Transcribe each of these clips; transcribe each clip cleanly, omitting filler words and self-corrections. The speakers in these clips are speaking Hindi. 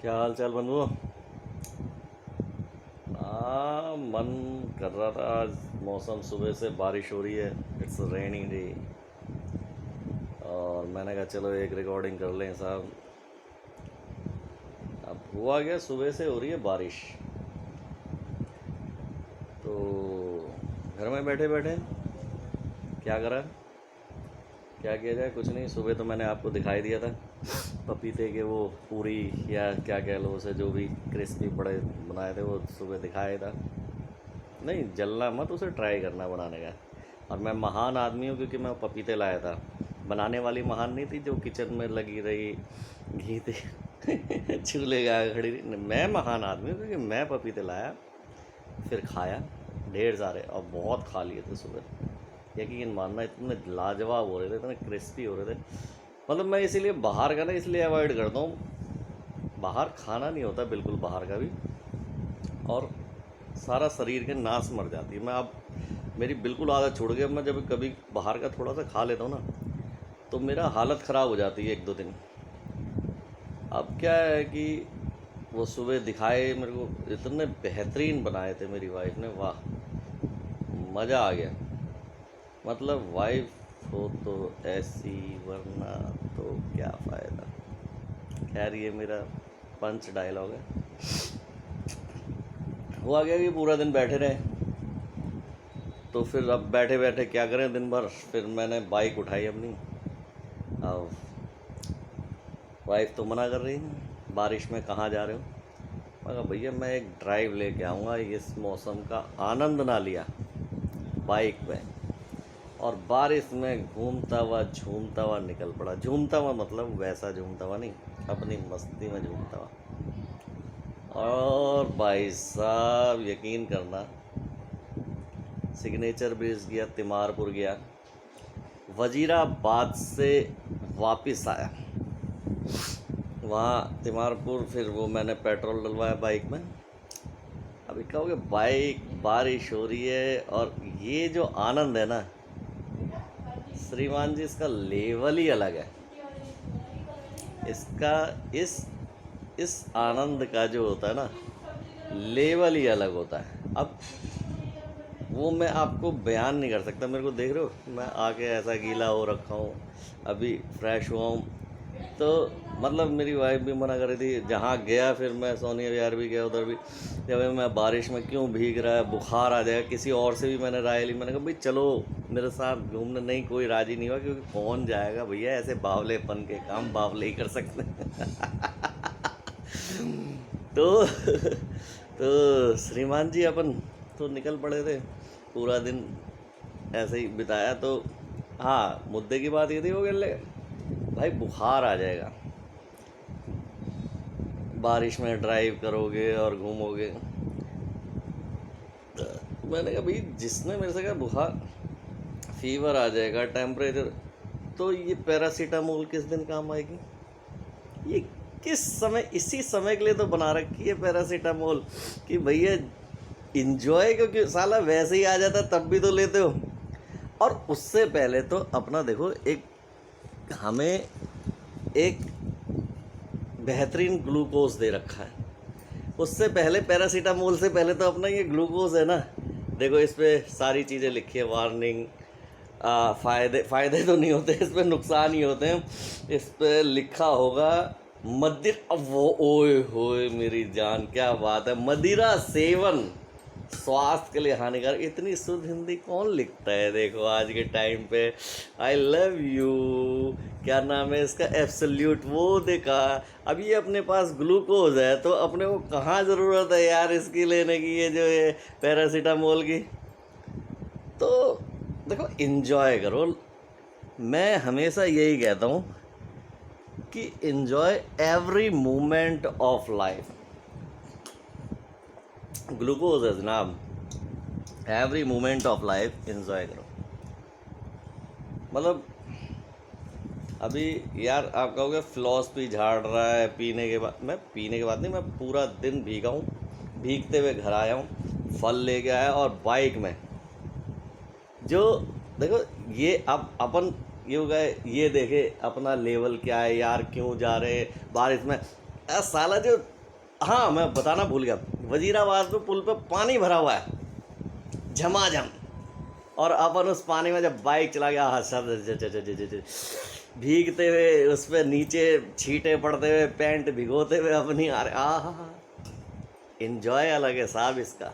क्या हाल चाल बनू। मन कर रहा था आज। मौसम सुबह से बारिश हो रही है। It's rainy day. और मैंने कहा चलो एक रिकॉर्डिंग कर लें साहब। अब हुआ क्या, सुबह से हो रही है बारिश। तो घर में बैठे बैठे क्या करा, क्या किया जाए। कुछ नहीं, सुबह तो मैंने आपको दिखाई दिया था पपीते के वो पूरी या क्या कह लो उसे, जो भी क्रिस्पी बड़े बनाए थे वो सुबह दिखाया था। नहीं जलना मत, उसे ट्राई करना बनाने का। और मैं महान आदमी हूँ क्योंकि मैं पपीते लाया था। बनाने वाली महान नहीं थी जो किचन में लगी रही घी थे चूल्हे का खड़ी रही। मैं महान आदमी हूँ क्योंकि मैं पपीते लाया, फिर खाया ढेर सारे, और बहुत खा लिए थे सुबह। यकीन मानना इतने लाजवाब हो रहे थे, इतने क्रिस्पी हो रहे थे। मतलब मैं इसीलिए बाहर का ना इसलिए अवॉइड करता हूँ। बाहर खाना नहीं होता बिल्कुल, बाहर का भी। और सारा शरीर के नाश मर जाती है। मैं अब मेरी बिल्कुल आदत छोड़ गई। अब मैं जब कभी बाहर का थोड़ा सा खा लेता हूँ ना, तो मेरा हालत ख़राब हो जाती है एक दो दिन। अब क्या है कि वो सुबह दिखाए मेरे को, इतने बेहतरीन बनाए थे मेरी वाइफ ने, वाह मज़ा आ गया। मतलब वाइफ हो तो ऐसी, वरना तो क्या फ़ायदा। खैर ये मेरा पंच डायलॉग है। हुआ गया कि पूरा दिन बैठे रहे, तो फिर अब बैठे बैठे क्या करें दिन भर। फिर मैंने बाइक उठाई अपनी। अब वाइफ तो मना कर रही है, बारिश में कहाँ जा रहे हो। मैं कहा भैया मैं एक ड्राइव लेके आऊँगा, इस मौसम का आनंद ना लिया बाइक पे, और बारिश में घूमता हुआ झूमता हुआ निकल पड़ा। झूमता हुआ मतलब वैसा झूमता हुआ नहीं, अपनी मस्ती में झूमता हुआ। और भाई साहब यकीन करना, सिग्नेचर ब्रिज गया, तिमारपुर गया, वजीराबाद से वापस आया। वहाँ तिमारपुर फिर वो मैंने पेट्रोल डलवाया बाइक में। अभी कहोगे बाइक, बारिश हो रही है और ये जो आनंद है ना श्रीमान जी, इसका लेवल ही अलग है। इसका इस आनंद का जो होता है ना, लेवल ही अलग होता है। अब वो मैं आपको बयान नहीं कर सकता। मेरे को देख रहे हो, मैं आके ऐसा गीला हो रखा हूँ, अभी फ्रेश हुआ हूँ। तो मतलब मेरी वाइफ भी मना कर रही थी। जहाँ गया फिर मैं सोनिया विहार भी गया, उधर भी जब मैं बारिश में क्यों भीग रहा है, बुखार आ जाएगा। किसी और से भी मैंने राय ली, मैंने कहा भाई चलो मेरे साथ घूमने। नहीं, कोई राज़ी नहीं हुआ क्योंकि कौन जाएगा भैया, ऐसे बावलेपन के काम बावले ही कर सकते हैं तो तो श्रीमान जी अपन तो निकल पड़े थे, पूरा दिन ऐसे ही बिताया। तो हाँ, मुद्दे की बात ये थी, वो कह भाई बुखार आ जाएगा, बारिश में ड्राइव करोगे और घूमोगे। तो मैंने कहा भाई जिसने मेरे से कहा बुखार, फीवर आ जाएगा, टेम्परेचर, तो ये पैरासीटामोल किस दिन काम आएगी। ये किस समय, इसी समय के लिए तो बना रखी है पैरासीटामोल कि भैया इंजॉय, क्योंकि साला वैसे ही आ जाता तब भी तो लेते हो। और उससे पहले तो अपना देखो, एक हमें एक बेहतरीन ग्लूकोज दे रखा है। उससे पहले पैरासीटामोल से पहले तो अपना ये ग्लूकोज है ना। देखो इस पर सारी चीज़ें लिखी है, वार्निंग, फ़ायदे तो नहीं होते इस पर, नुकसान ही होते हैं। इस पर लिखा होगा मदिर, अब वो ओए होए मेरी जान, क्या बात है, मदिरा सेवन स्वास्थ्य के लिए हानिकारक। इतनी शुद्ध हिंदी कौन लिखता है देखो आज के टाइम पे। आई लव यू, क्या नाम है इसका, एब्सोल्यूट, वो देखा। अब ये अपने पास ग्लूकोज है तो अपने को कहाँ ज़रूरत है यार इसकी लेने की, ये जो है पैरासीटामोल की। तो देखो इन्जॉय करो। मैं हमेशा यही कहता हूँ कि enjoy every moment of life. Glucose है जनाब, every moment of life enjoy करो। मतलब अभी यार आप कहोगे फिलॉसफी झाड़ रहा है पीने के बाद। मैं पीने के बाद नहीं, मैं पूरा दिन भीगा हूँ, भीगते हुए घर आया हूँ, फल लेके आया, और बाइक में जो देखो ये अब अपन ये हो गए, ये देखे अपना लेवल क्या है यार, क्यों जा रहे बारिश में। साला जो, हाँ मैं बताना भूल गया, वजीराबाद पे पुल पे पानी भरा हुआ है झमाझम, और अपन उस पानी में जब बाइक चला गया, हाँ सब भीगते हुए उस पर नीचे छींटे पड़ते हुए, पैंट भिगोते हुए अपनी, अरे आहा, इन्जॉय अलग है साहब इसका।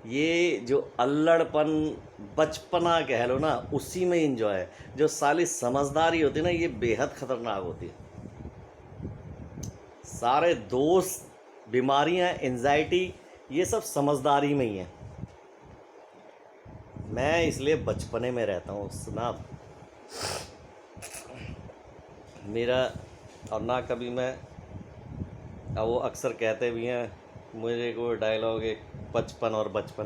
ये जो अल्लड़पन बचपना कह लो ना, उसी में इन्जॉय है। जो साली समझदारी होती है ना, ये बेहद खतरनाक होती है। सारे दोस्त, बीमारियां, एंजाइटी, ये सब समझदारी में ही है। मैं इसलिए बचपने में रहता हूँ सुना मेरा, और ना कभी मैं, वो अक्सर कहते भी हैं मुझे, को डायलॉग एक, बचपन और बचपन,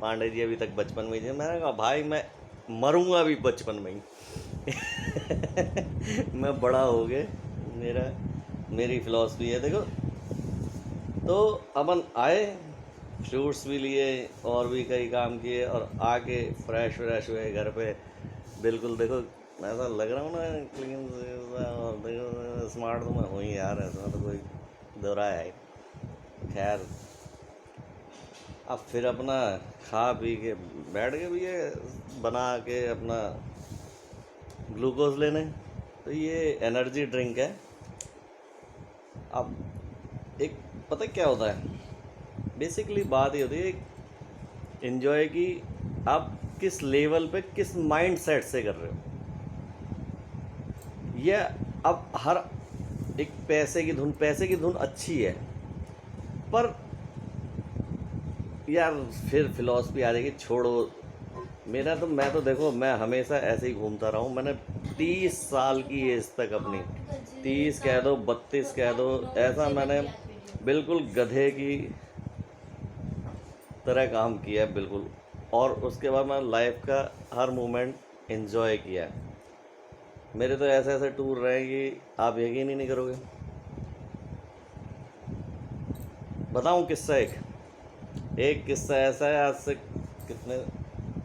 पांडे जी अभी तक बचपन में ही थे। मैंने कहा भाई मैं मरूंगा भी बचपन में ही मैं बड़ा हो गए, मेरी फिलॉसफी है। देखो तो अपन आए, फ्रूट्स भी लिए और भी कई काम किए, और आके फ्रेश हुए घर पे, बिल्कुल देखो ऐसा लग रहा हूँ ना क्लीन, और देखो स्मार्ट तो मैं हूँ ही यार, ऐसा तो कोई दोहराया है। खैर अब फिर अपना खा पी के बैठ के भी ये बना के अपना ग्लूकोज लेने, तो ये एनर्जी ड्रिंक है। अब एक पता क्या होता है, बेसिकली बात ये होती है एंजॉय की, आप किस लेवल पे, किस माइंड सेट से कर रहे हो। यह अब हर एक पैसे की धुन अच्छी है, पर यार फिर फिलॉसफी आ जाएगी, छोड़ो। मैं तो देखो, मैं हमेशा ऐसे ही घूमता रहा हूँ। मैंने 30 साल की एज तक अपनी, 30 कह दो 32 कह दो, ऐसा मैंने बिल्कुल गधे की तरह काम किया है बिल्कुल। और उसके बाद मैं लाइफ का हर मोमेंट एंजॉय किया है। मेरे तो ऐसे टूर रहे कि आप यकीन ही नहीं करोगे। बताऊं किस्सा, एक किस्सा ऐसा है, आज से कितने,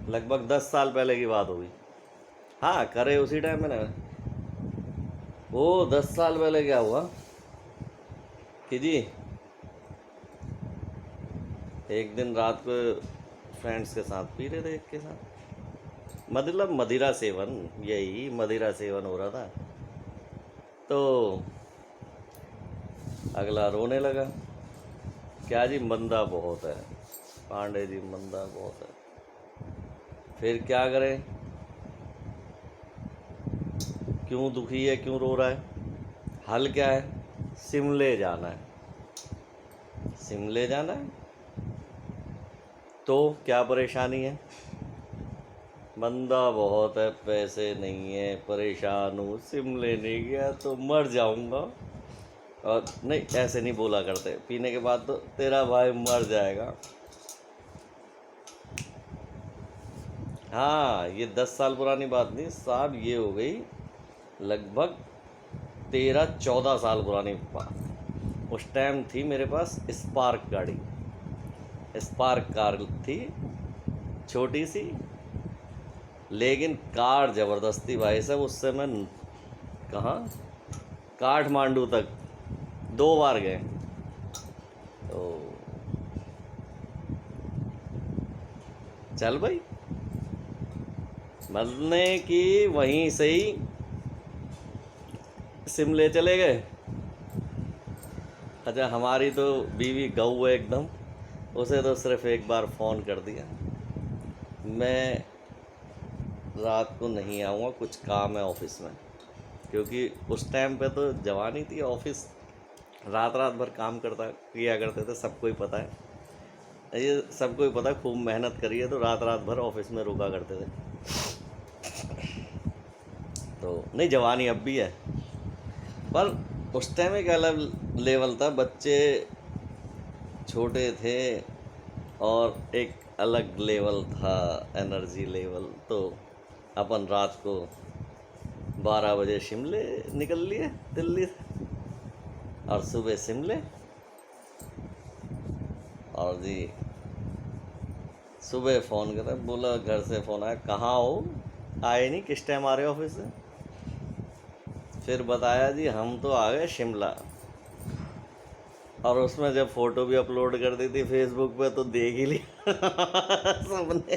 लगभग 10 साल पहले की बात होगी। हाँ करे उसी टाइम में ना, वो 10 साल पहले क्या हुआ कि जी, एक दिन रात को फ्रेंड्स के साथ पी रहे थे, एक के साथ मतलब मदिरा सेवन, यही मदिरा सेवन हो रहा था। तो अगला रोने लगा, क्या जी मंदा बहुत है पांडे जी, मंदा बहुत है। फिर क्या करें, क्यों दुखी है, क्यों रो रहा है, हल क्या है, शिमले जाना है। शिमले जाना है तो क्या परेशानी है, मंदा बहुत है, पैसे नहीं है, परेशान हूँ, शिमले नहीं गया तो मर जाऊंगा। और नहीं, ऐसे नहीं बोला करते, पीने के बाद तो तेरा भाई मर जाएगा। हाँ ये 10 साल पुरानी बात नहीं साहब, ये हो गई लगभग 13-14 साल पुरानी बात। उस टाइम थी मेरे पास स्पार्क गाड़ी, स्पार्क कार थी, छोटी सी, लेकिन कार ज़बरदस्ती भाई साहब। उससे मैं कहाँ, काठमांडू तक 2 बार गए। तो चल भाई, मरने की वहीं से ही शिमले चले गए। अच्छा हमारी तो बीवी गऊ है एकदम, उसे तो सिर्फ एक बार फ़ोन कर दिया, मैं रात को नहीं आऊँगा, कुछ काम है ऑफिस में। क्योंकि उस टाइम पे तो जवानी थी, ऑफिस रात भर काम किया करते थे, सबको ही पता है, ये सबको ही पता है, खूब मेहनत करी है तो रात भर ऑफिस में रुका करते थे। तो नहीं, जवानी अब भी है, पर उस टाइम एक अलग लेवल था, बच्चे छोटे थे और एक अलग लेवल था, एनर्जी लेवल। तो अपन रात को 12 बजे शिमले निकल लिए दिल्ली से, और सुबह शिमले। और जी सुबह फ़ोन करा, बोला घर से फ़ोन आया, कहाँ हो, आए नहीं, किस टाइम आ रहे हो ऑफिस से। फिर बताया जी हम तो आ गए शिमला, और उसमें जब फोटो भी अपलोड कर दी थी फेसबुक पे तो देख ही लिया सबने।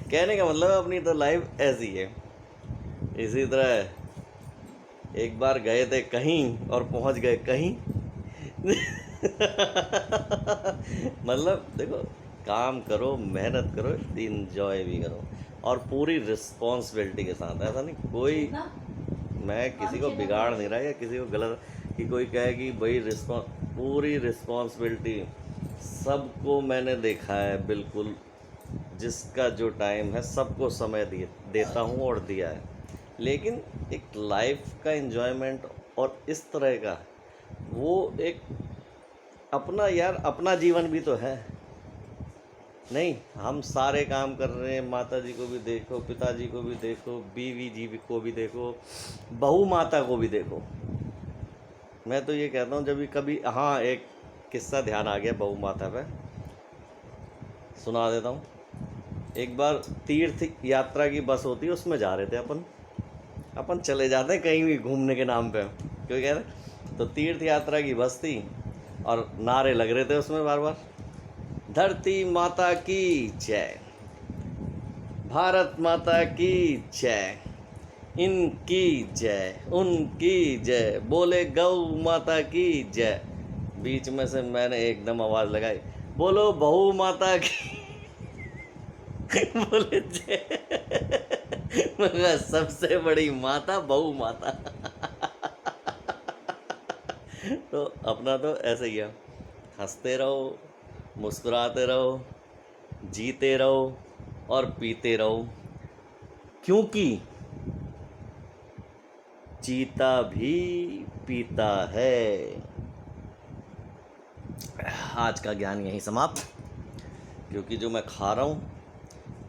कहने का मतलब अपनी तो लाइफ ऐसी है। इसी तरह एक बार गए थे कहीं और पहुंच गए कहीं। मतलब देखो, काम करो, मेहनत करो, इंजॉय भी करो, और पूरी रिस्पॉन्सिबिलिटी के साथ। ऐसा नहीं कोई, मैं किसी को बिगाड़ नहीं रहा या किसी को गलत कि कोई कहे कि भाई पूरी रिस्पॉन्सिबिलिटी। सबको मैंने देखा है बिल्कुल, जिसका जो टाइम है सबको समय देता हूँ और दिया है। लेकिन एक लाइफ का एंजॉयमेंट और इस तरह का, वो एक अपना, यार अपना जीवन भी तो है। नहीं, हम सारे काम कर रहे हैं, माता जी को भी देखो, पिताजी को भी देखो, बीवी जी को भी देखो, बहू माता को भी देखो। मैं तो ये कहता हूँ जब भी कभी, हाँ एक किस्सा ध्यान आ गया बहू माता पे, सुना देता हूँ। एक बार तीर्थ यात्रा की बस होती है, उसमें जा रहे थे अपन चले जाते हैं कहीं भी घूमने के नाम पे, क्यों कह रहे। तो तीर्थ यात्रा की बस थी और नारे लग रहे थे उसमें बार बार, धरती माता की जय, भारत माता की जय, इनकी जय, उनकी जय, बोले गौ माता की जय। बीच में से मैंने एकदम आवाज़ लगाई, बोलो बहू माता की। बोले जय। मगर सबसे बड़ी माता बहू माता। तो अपना तो ऐसे ही है, हंसते रहो, मुस्कुराते रहो, जीते रहो और पीते रहो, क्योंकि जीता भी पीता है। आज का ज्ञान यहीं समाप्त, क्योंकि जो मैं खा रहा हूँ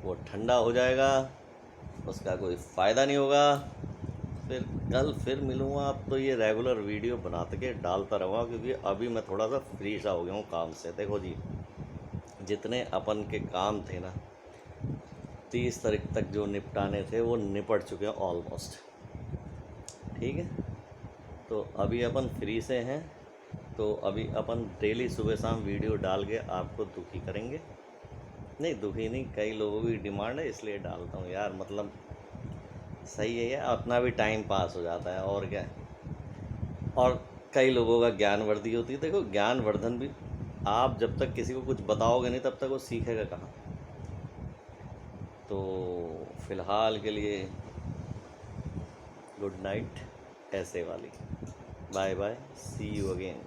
वो ठंडा हो जाएगा, उसका कोई फ़ायदा नहीं होगा। फिर कल फिर मिलूँगा। अब तो ये रेगुलर वीडियो बनाते के डालता रहूँगा, क्योंकि अभी मैं थोड़ा सा फ्री सा हो गया हूँ काम से। देखो जी, जितने अपन के काम थे ना 30 तारीख तक जो निपटाने थे वो निपट चुके हैं ऑलमोस्ट, ठीक है। तो अभी अपन फ्री से हैं, तो अभी अपन डेली सुबह शाम वीडियो डाल के आपको दुखी करेंगे। नहीं दुखी नहीं, कई लोगों की डिमांड है इसलिए डालता हूँ यार, मतलब सही है यार, अपना भी टाइम पास हो जाता है और क्या। और कई लोगों का ज्ञानवर्धन होती है। देखो ज्ञानवर्धन भी, आप जब तक किसी को कुछ बताओगे नहीं तब तक वो सीखेगा कहाँ। तो फ़िलहाल के लिए गुड नाइट ऐसे वाली, bye bye, see you again.